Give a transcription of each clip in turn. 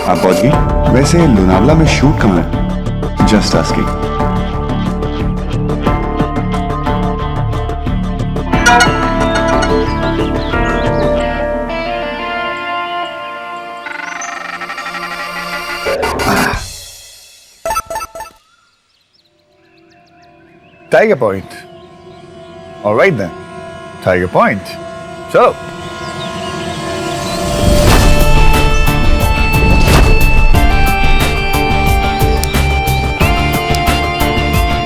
आप पहुंच गई? वैसे लोनावला में शूट कहाँ है? Just asking. Tiger point. Alright then, tiger point, चलो।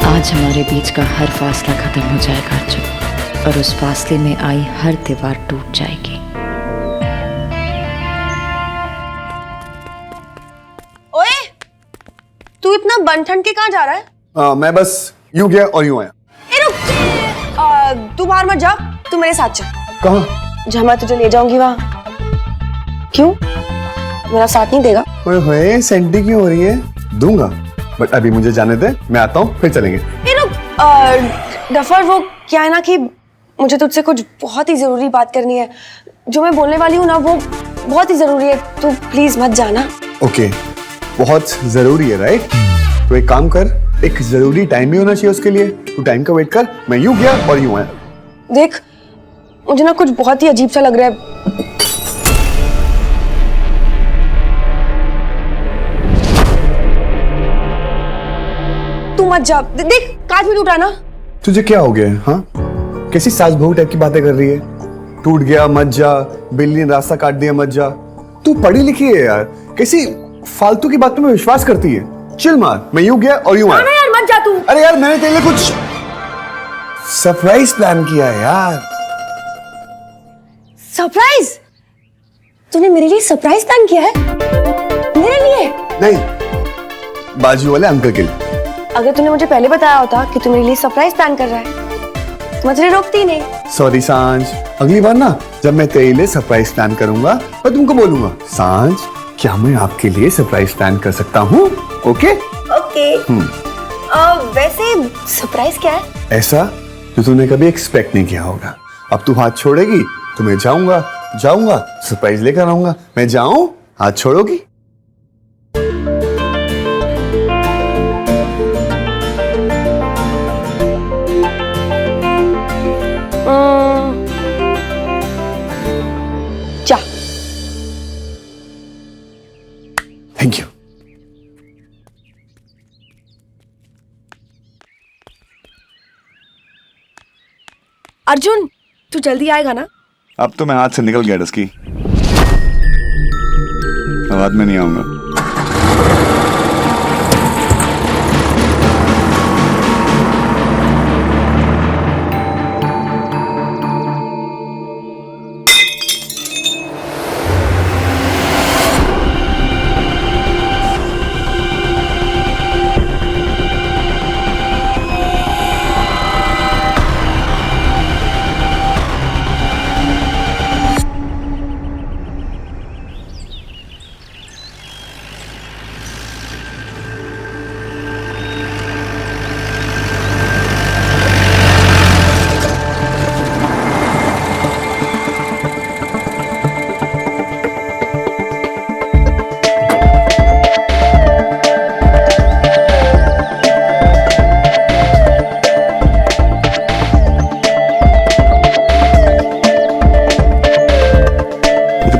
आज हमारे बीच का हर फासला खत्म हो जाएगा अर्जुन, और उस फासले में आई हर दीवार टूट जाएगी। ओए, तू इतना बनठन के कहाँ जा रहा है? मैं बस यूं गया और यूं आया। तू बाहर मत जा, तू मेरे साथ चल। कहाँ? जहाँ मैं तुझे ले जाऊंगी वहाँ। क्यों? मेरा साथ नहीं देगा? ओए सेंटी क्यों हो रही है? दूंगा, बट अभी मुझे जाने दे, मैं आता हूँ फिर चलेंगे। डफर, वो क्या है ना कि मुझे तुझसे कुछ बहुत ही जरूरी बात करनी है। जो मैं बोलने वाली हूँ ना वो बहुत ही जरूरी है, तू प्लीज मत जाना। ओके, बहुत जरूरी है राइट? तो एक काम कर, एक जरूरी टाइम भी होना चाहिए उसके लिए। तू टाइम का वेट कर, मैं यूं गया और यूं आया। देख, मुझे ना कुछ बहुत ही अजीब सा लग रहा है। तू मत जा, देख कांच भी टूटा ना। तुझे क्या हो गया है? हाँ, कैसी सास बहू टाइप की बातें कर रही है? टूट गया मत जा, बिल्ली ने रास्ता काट दिया मत जा। तू पढ़ी लिखी है यार, कैसी फालतू की बातों में विश्वास करती है? चिल मार, मैं यूं गया और यूं आया। यार मत जा तू। अरे यार, मैंने तेरे लिए कुछ सरप्राइज प्लान किया है यार। सरप्राइज? तूने मेरे लिए सरप्राइज प्लान किया है? मेरे लिए? नहीं, बाजू वाले अंकल के लिए। अगर तूने मुझे पहले बताया होता कि तू मेरे लिए सरप्राइज प्लान कर रहा है तो मैं तुझे रोकती नहीं। सॉरी सांझ, अगली बार ना जब मैं तेरे लिए सरप्राइज प्लान करूंगा मैं तुमको बोलूंगा, सांझ क्या मैं आपके लिए सरप्राइज प्लान कर सकता हूँ? Okay okay. वैसे सरप्राइज क्या है? ऐसा जो तूने कभी एक्सपेक्ट नहीं किया होगा। अब तू हाथ छोड़ेगी तो मैं जाऊंगा, सरप्राइज लेकर आऊंगा। मैं जाऊं, हाथ छोड़ोगी? जा। Thank you. अर्जुन, तू जल्दी आएगा ना? अब तो मैं हाथ से निकल गया डस्की, अब बाद में नहीं आऊंगा।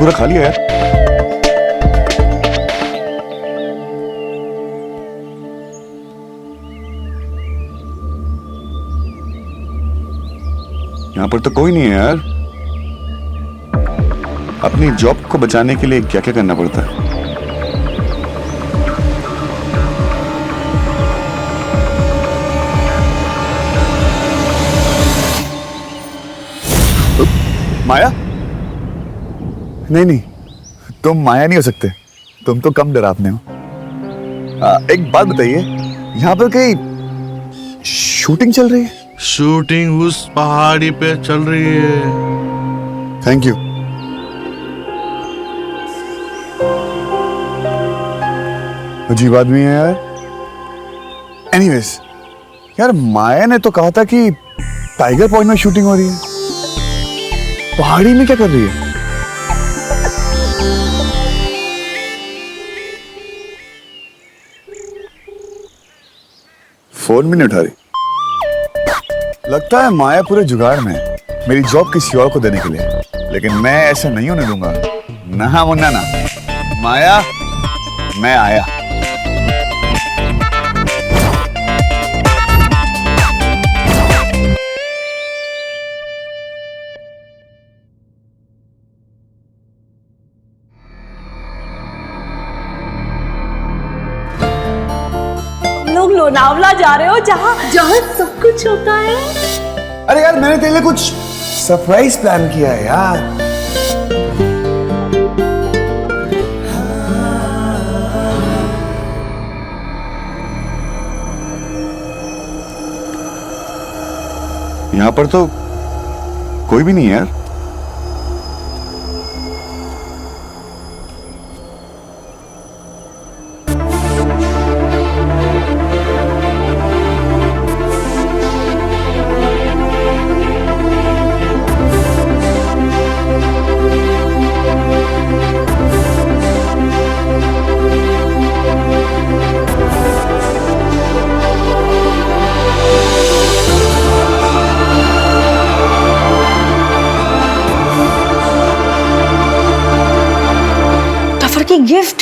पूरा खाली है यार। यहां पर तो कोई नहीं है यार। अपनी जॉब को बचाने के लिए क्या क्या करना पड़ता है। माया? नहीं, तुम माया नहीं हो सकते, तुम तो कम डरावने हो। एक बात बताइए, यहाँ पर कहीं शूटिंग चल रही है? शूटिंग उस पहाड़ी पे चल रही है। Thank you. अजीब आदमी है यार। एनीवेज, यार माया ने तो कहा था कि टाइगर पॉइंट में शूटिंग हो रही है। पहाड़ी में क्या कर रही है? फोन भी नहीं उठा रही। लगता है माया पूरे जुगाड़ में है, मेरी जॉब किसी और को देने के लिए। लेकिन मैं ऐसा नहीं होने दूंगा। ना मुन्ना ना। माया, मैं आया। लोग लोनावला जा रहे हो, जहाँ जहाँ सब कुछ होता है। अरे यार, मैंने तेरे लिए कुछ सरप्राइज प्लान किया है यार। यहाँ पर तो कोई भी नहीं है यार। टफर की गिफ्ट।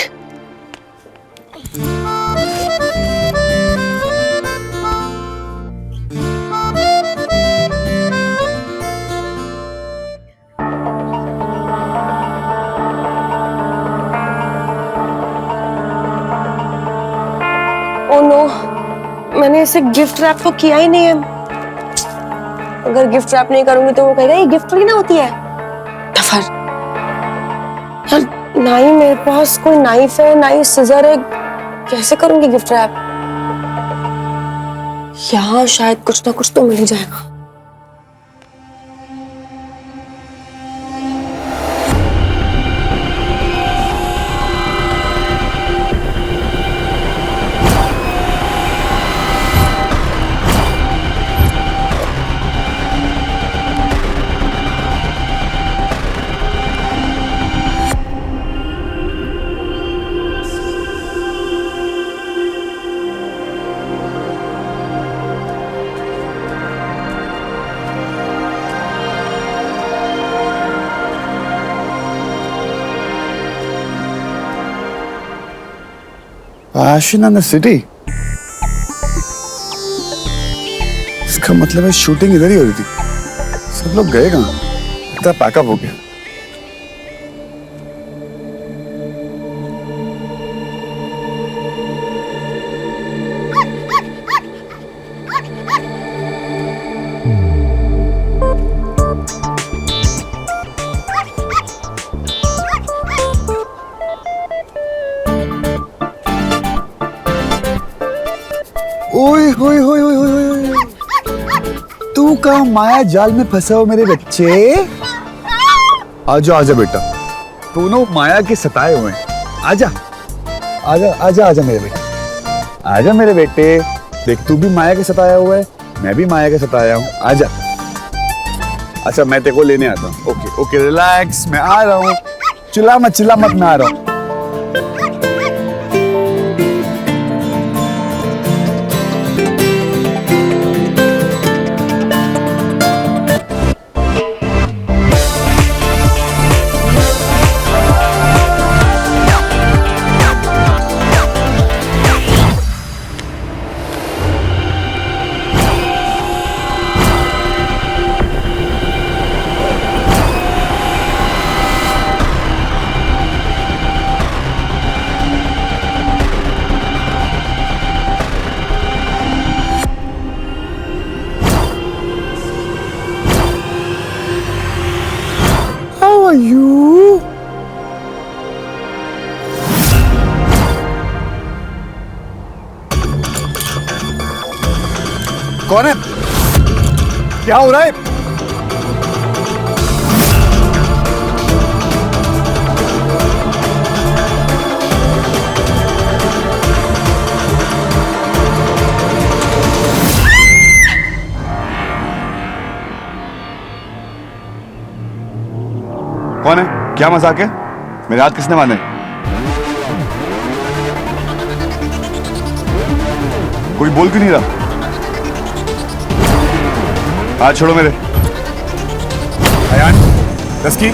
ओह नो, मैंने इसे गिफ्ट रैप तो किया ही नहीं है। अगर गिफ्ट रैप नहीं करूंगी तो वो कहेगा ये गिफ्ट थोड़ी ना होती है। टफर यार, ना ही मेरे पास कोई नाइफ है, ना ही सिजर है, कैसे करूंगी गिफ्ट रैप? यहाँ शायद कुछ ना कुछ तो मिल ही जाएगा। Passion in the city। इसका मतलब है शूटिंग इधर ही हो रही थी। सब लोग गए कहाँ? इतना पैकअप हो गया। ओए होए होए होए होए होए। तू कहाँ माया जाल में फंसा हो मेरे बच्चे? आजा आजा बेटा, दोनों माया के सताए हुए हैं। आजा आजा आजा आजा मेरे बेटे, आजा मेरे बेटे। देख, तू भी माया के सताया हुआ है, मैं भी माया के सताया हूँ। आजा। अच्छा, मैं तेरे को लेने आता हूँ। ओके ओके, रिलैक्स, मैं आ रहा हूँ। चिल्ला मत मैं आ रहा हूँ। How are you? कौन है? क्या हो रहा है? कौन है? क्या मजाक है? मेरे हाथ किसने बांधे? कोई बोल क्यों नहीं रहा? हाथ छोड़ो मेरे। अयान, रस्की,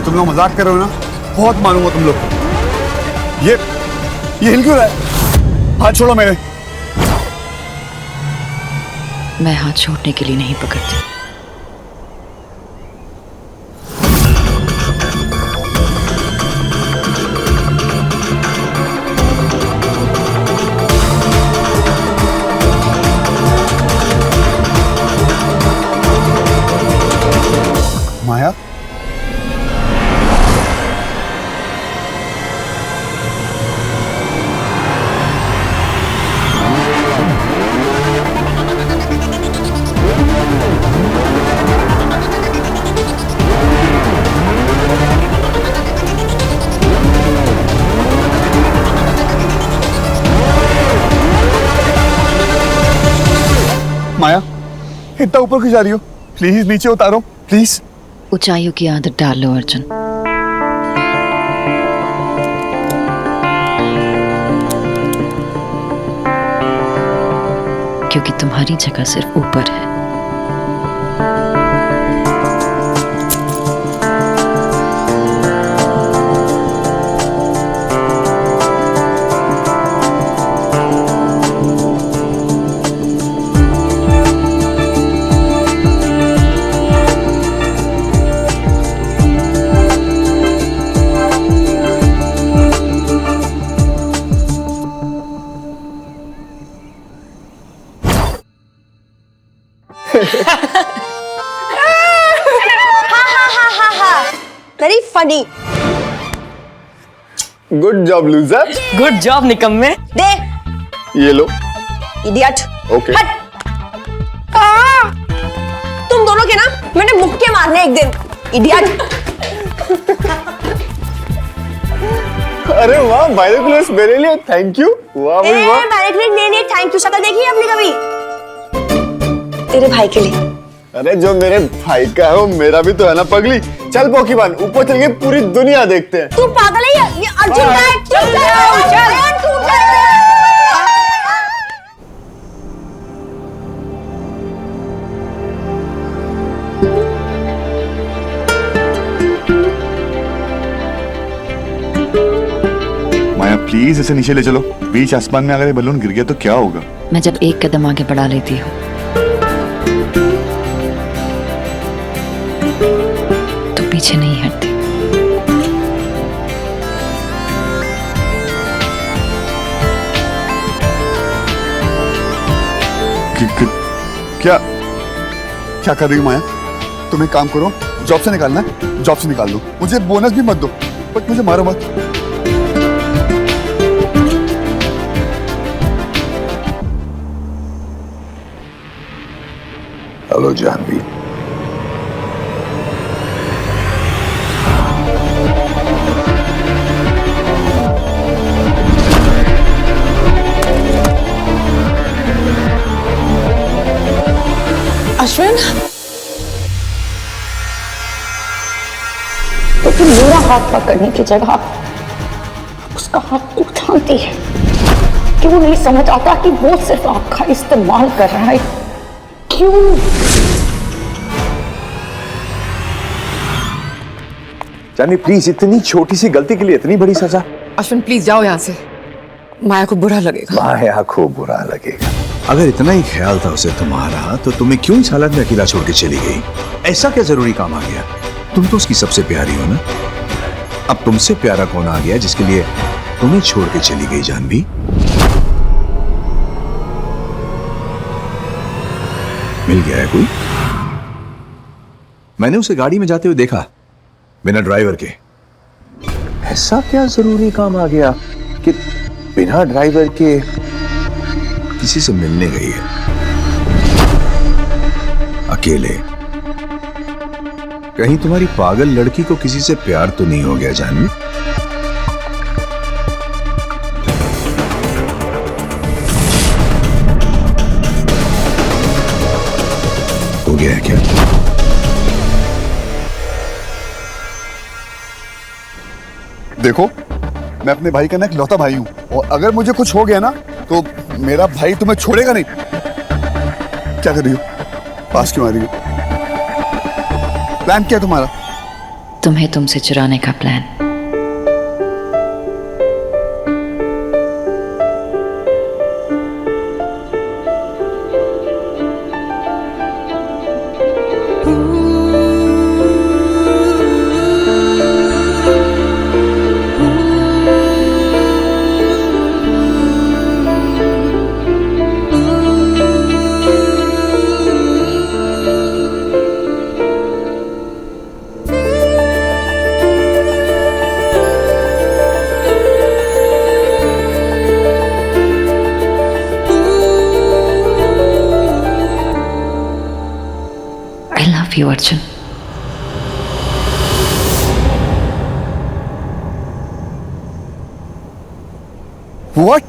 तुम लोग मजाक कर रहे हो ना? बहुत मारूंगा तुम लोग। ये हिल क्यों रहा है? हाथ छोड़ो मेरे। मैं हाथ छोड़ने के लिए नहीं पकड़ती। माया, माया, इतना ऊपर क्यों जा रही हो? प्लीज नीचे उतारो, प्लीज। ऊंचाइयों की आदत डाल लो अर्जुन। क्योंकि तुम्हारी जगह सिर्फ ऊपर है। Very funny. Good job loser. Good job निकम्मे। दे ये लो। इडियट। ओके। हट। तुम दोनों के ना मैंने मुक्के मारने एक दिन। इडियट। अरे वाह, बायोक्लिस मेरे लिए, थैंक यू। वाह भाई वाह। बायोक्लिस मेरे लिए थैंक यू। शक्ल देखी है आपने कभी? तेरे भाई के लिए। अरे जो मेरे भाई का है वो मेरा भी तो है ना पगली। चल पोकीबान, ऊपर चल के पूरी दुनिया देखते हैं। तू पागल है? ये अर्जुन का है। चल चल चल। माया प्लीज इसे नीचे ले चलो। बीच आसमान में अगर ये बलून गिर गया तो क्या होगा? मैं जब एक कदम आगे बढ़ा लेती हूँ तो पीछे नहीं हटती। क्या क्या कर रही हो माया? तुम एक काम करो, जॉब से निकालना है, जॉब से निकाल दो। मुझे बोनस भी मत दो, बट मुझे मारो मत। हेलो जानवी। अश्विन, तो फिर मेरा हाथ पकड़ने की जगह उसका हाथ क्यों थामती है? क्यों नहीं समझ आता कि वो सिर्फ आपका इस्तेमाल कर रहा है? क्यों? जानी प्लीज, इतनी छोटी सी गलती के लिए इतनी बड़ी सजा? अश्विन प्लीज जाओ यहाँ से। माया को बुरा लगेगा। माया को बुरा लगेगा। अगर इतना ही ख्याल था उसे तुम्हारा, तो तुम्हें क्यों इस हालत में अकेला छोड़ के चली गई? ऐसा क्या जरूरी काम आ गया? तुम तो उसकी सबसे प्यारी हो ना। अब तुमसे प्यारा कौन आ गया जिसके लिए तुम्हें छोड़ के चली गई जानवी? मिल गया है कोई? मैंने उसे गाड़ी में जाते हुए देखा, बिना ड्राइवर के। ऐसा क्या जरूरी काम आ गया कि बिना ड्राइवर के किसी से मिलने गई है, अकेले। कहीं तुम्हारी पागल लड़की को किसी से प्यार तो नहीं हो गया जानवी? हो गया है क्या? देखो, मैं अपने भाई का ना इकलौता भाई हूँ, और अगर मुझे कुछ हो गया ना तो मेरा भाई तुम्हें छोड़ेगा नहीं। क्या कर रही हो? पास क्यों आ रही हो? प्लान क्या है तुम्हारा? तुम्हें तुमसे चुराने का plan. I love you, Arjun. What?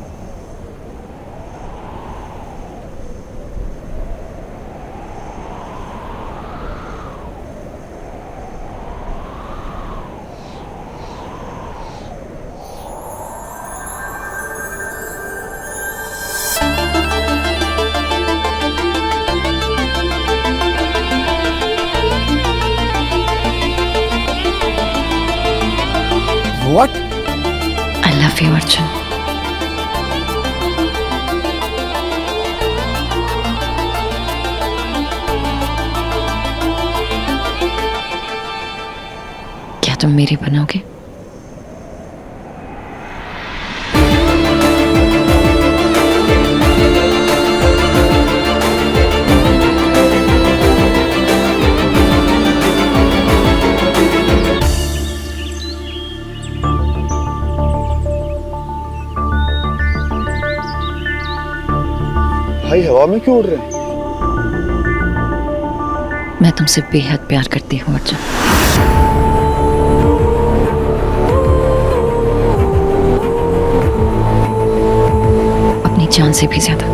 What? I love you, Arjun. क्या तुम मेरी बनोगे? भाई हवा में क्यों उड़ रहे हैं? मैं तुमसे बेहद प्यार करती हूँ, अर्जुन। अपनी जान से भी ज्यादा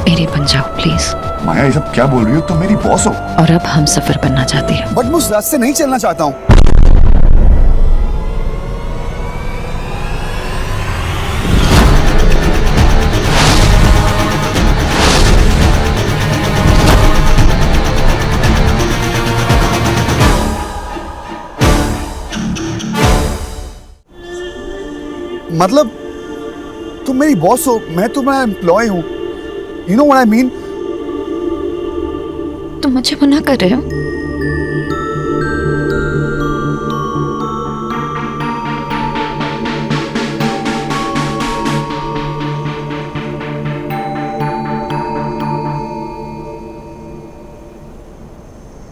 मेरे बन जाओ प्लीज। माया, ये सब क्या बोल रही हो? तुम मेरी बॉस हो। और अब हम सफर बनना चाहते हैं। बट मैं उस रास्ते नहीं चलना चाहता हूँ। मतलब तुम मेरी बॉस हो, मैं तुम्हारा एम्प्लॉय हूं। You know what I mean? तुम मुझे मना कर रहे हो?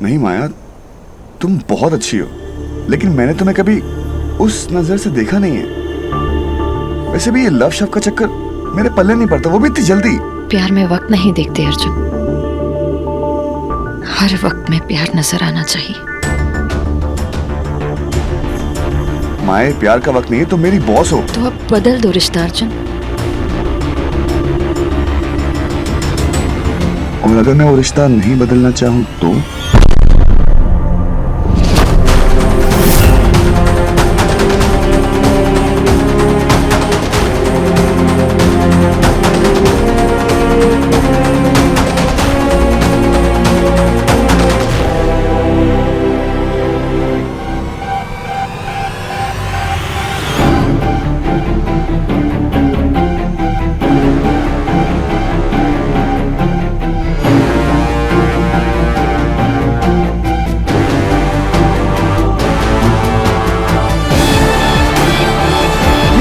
नहीं माया, तुम बहुत अच्छी हो, लेकिन मैंने तुम्हें कभी उस नजर से देखा नहीं है। वैसे भी ये लव शव का चक्कर मेरे पल्ले नहीं पड़ता, वो भी इतनी जल्दी। प्यार में वक्त नहीं देखते अर्जुन, हर वक्त में प्यार नजर आना चाहिए। माए, प्यार का वक्त नहीं है, तुम मेरी बॉस हो। तो अब बदल दो रिश्ता अर्जुन। और अगर मैं वो रिश्ता नहीं बदलना चाहूं तो?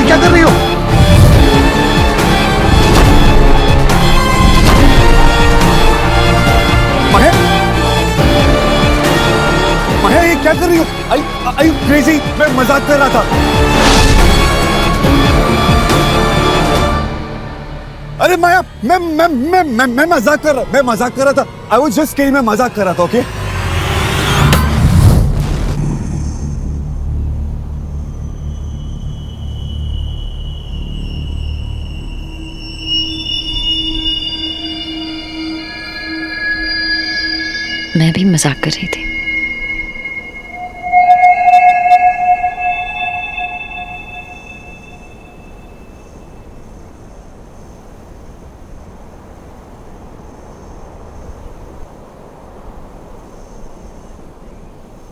क्या कर रही हो? माया, माया, ये क्या कर रही हो? Are you crazy? मैं मजाक कर रहा था। अरे माया, मैं मजाक कर रहा था। I was just kidding, मैं मजाक कर रहा था, ओके? मैं भी मजाक कर रही थी।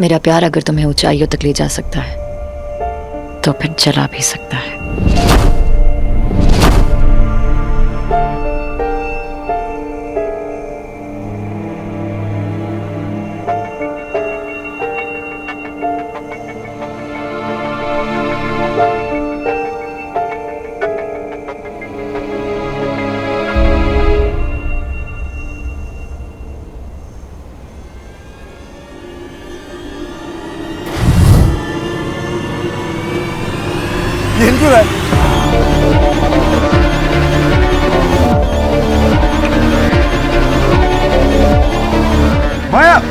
मेरा प्यार अगर तुम्हें ऊंचाइयों तक ले जा सकता है तो फिर जला भी सकता है। ये हिल क्यों रहा है? माया!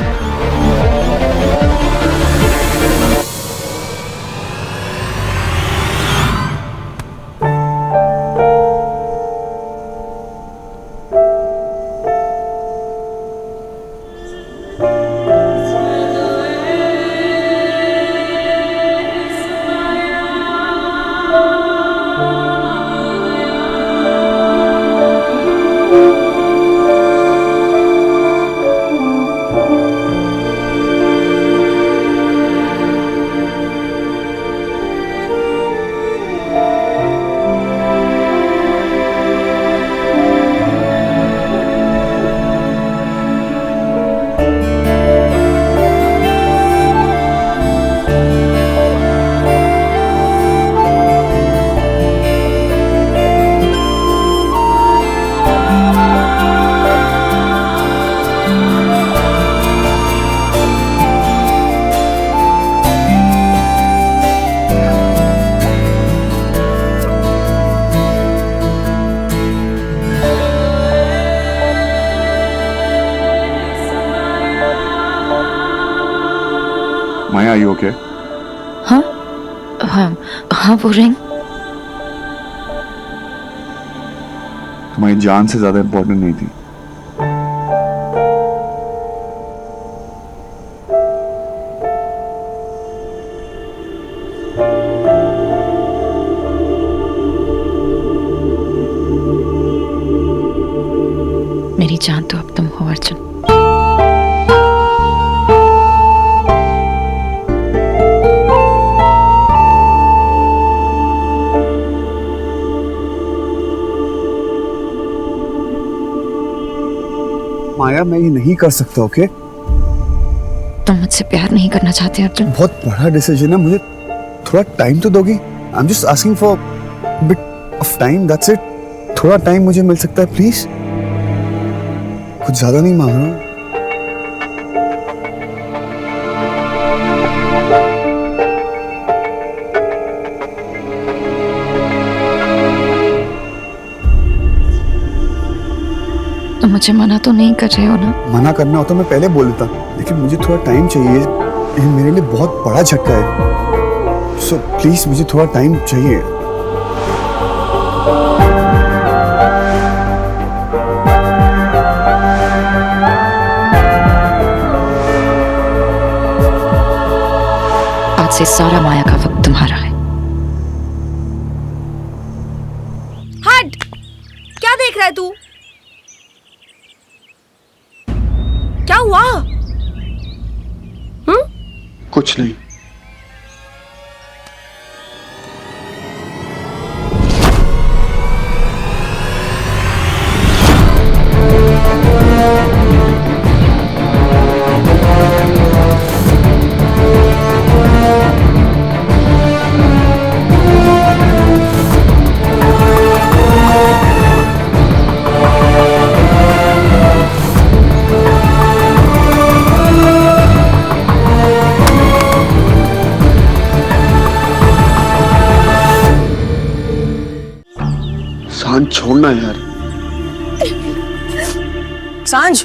Maya, are you okay? हाँ हाँ हाँ, वो रिंग तुम्हारी जान से ज्यादा इंपॉर्टेंट नहीं थी। मेरी जान तो अब तुम हो अर्जुन। माया, मैं ये नहीं कर सकता, ओके? तुम मुझसे प्यार नहीं करना चाहते अर्जुन? बहुत बड़ा डिसीजन है, मुझे थोड़ा टाइम तो दोगी? I am just asking for bit of time, that's it. थोड़ा टाइम मुझे मिल सकता है प्लीज? कुछ ज्यादा नहीं मांग रहा हूं। तुम मुझे मना तो नहीं कर रहे हो ना? मना करना हो तो मैं पहले बोल देता, लेकिन मुझे थोड़ा टाइम चाहिए। ये मेरे लिए बहुत बड़ा झटका है, सो प्लीज मुझे थोड़ा टाइम चाहिए। आज से सारा माया का वक्त तुम्हारा है। हट! क्या देख रहा है तू? क्या हुआ? कुछ नहीं। सांझ छोड़ना यार। सांझ,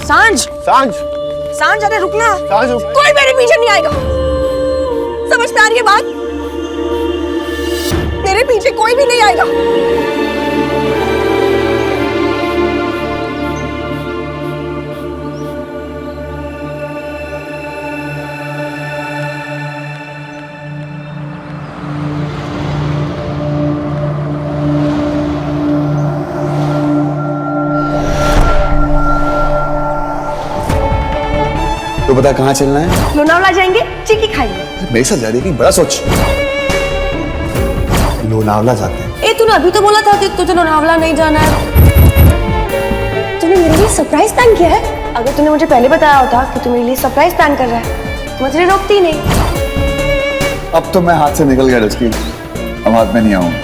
सांझ, सांझ, सांझ, अरे रुकना। सांझ, कोई मेरे पीछे नहीं आएगा, समझ में आ रही है बात? मेरे पीछे कोई भी नहीं आएगा। बता कहाँ चलना है? लोनावला जाएंगे, चिकी खाएंगे। मेरे साथ जा रही है कि बड़ा सोच। लोनावला जाते हैं। ए तूने अभी तो बोला था कि तुझे लोनावला नहीं जाना है। तूने मेरे लिए सरप्राइज प्लान किया है। अगर तूने मुझे पहले बताया होता कि तू मेरे लिए सरप्राइज प्लान कर रहा है तो मैं तुझे रोकती ही नहीं। अब तो मैं हाथ से निकल गया डस्की, अब हाथ में नहीं आऊंगा।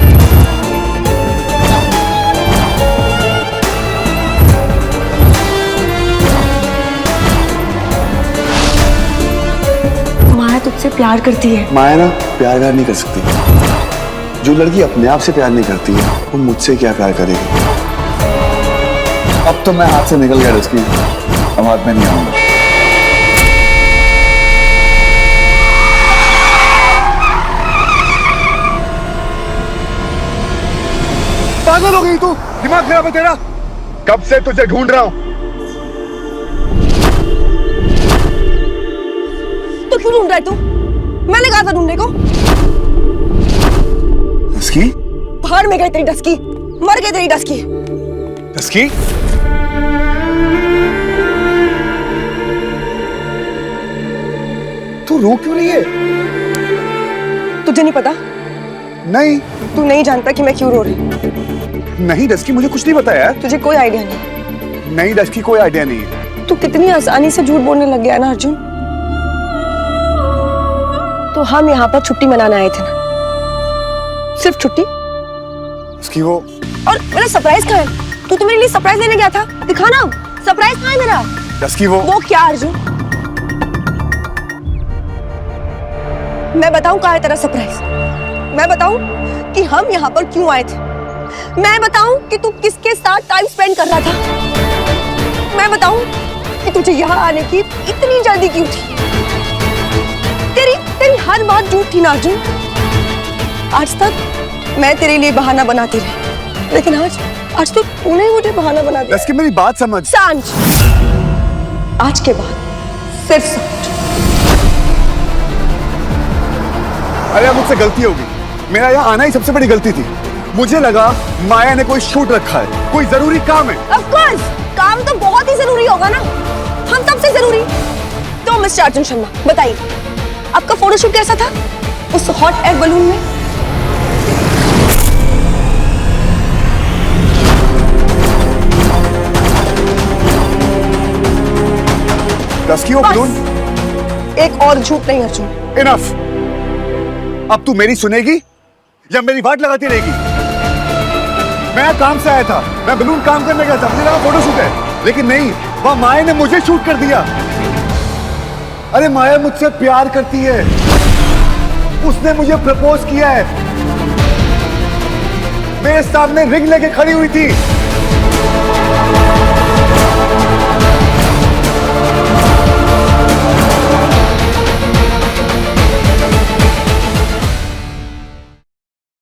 माया तुझसे प्यार करती है। माया ना प्यार नहीं कर सकती। जो लड़की अपने आप से प्यार नहीं करती है वो मुझसे क्या प्यार करेगी। अब तो मैं हाथ से निकल गया डस्की, अब हाथ में नहीं आऊंगा। पागल हो गई तू? दिमाग खराब है तेरा? कब से तुझे ढूंढ रहा हूं। तो क्यों ढूंढ रहा है तू? मैंने कहा था ढूंढने को। डस्की? बाहर में गई तेरी डस्की, मर गई तेरी डस्की। डस्की? तू रो क्यों रही है? तुझे नहीं पता? नहीं। तू नहीं जानता कि मैं क्यों रो रही हूँ? नहीं डस्की, मुझे कुछ नहीं बताया। तुझे कोई आइडिया नहीं? नहीं डस्की, कोई आइडिया नहीं है। तू कितनी आसानी से झूठ बोलने लग गया ना अर्जुन। तो हम यहाँ पर छुट्टी मनाने आए थे ना, सिर्फ छुट्टी। उसकी वो और मेरा सरप्राइज कहाँ है? तू तो मेरे लिए सरप्राइज लेने गया था, दिखा ना सरप्राइज कहाँ है मेरा? डस्की वो क्या अर्जुन? मैं बताऊं कहाँ है तेरा सरप्राइज? मैं बताऊं कि हम यहाँ पर क्यों आए थे? मैं बताऊं कि तू किसके साथ टाइम स्पेंड कर रहा था? मैं बताऊं कि तुझे यहाँ आने की इतनी जल्दी क्यों थी? तेरी हर बात झूठ थी ना अर्जुन। आज तक मैं तेरे लिए बहाना बनाती रही, लेकिन आज तो तूने मुझे बहाना बना दिया। डस्की मेरी बात समझ। सांझ, आज के बाद सिर्फ सांझ। अरे मुझसे गलती होगी, मेरा यहाँ आना ही सबसे बड़ी गलती थी। मुझे लगा माया ने कोई शूट रखा है, कोई जरूरी काम है। Of course, काम तो बहुत ही जरूरी होगा ना, हम सबसे जरूरी। तो मिस्टर अर्जुन शर्मा बताइए, आपका फोटोशूट कैसा था उस हॉट एयर बलून में? डस्की वो बलून। एक और झूठ नहीं अर्जुन। इनफ। अब तू मेरी सुनेगी या मेरी बात लगाती रहेगी? मैं काम से आया था, मैं बलून काम करने गया था, मुझे लगा फोटोशूट है, लेकिन नहीं, वह माया ने मुझे शूट कर दिया। अरे माया मुझसे प्यार करती है, उसने मुझे प्रपोज किया है, मेरे सामने रिंग लेके खड़ी हुई थी।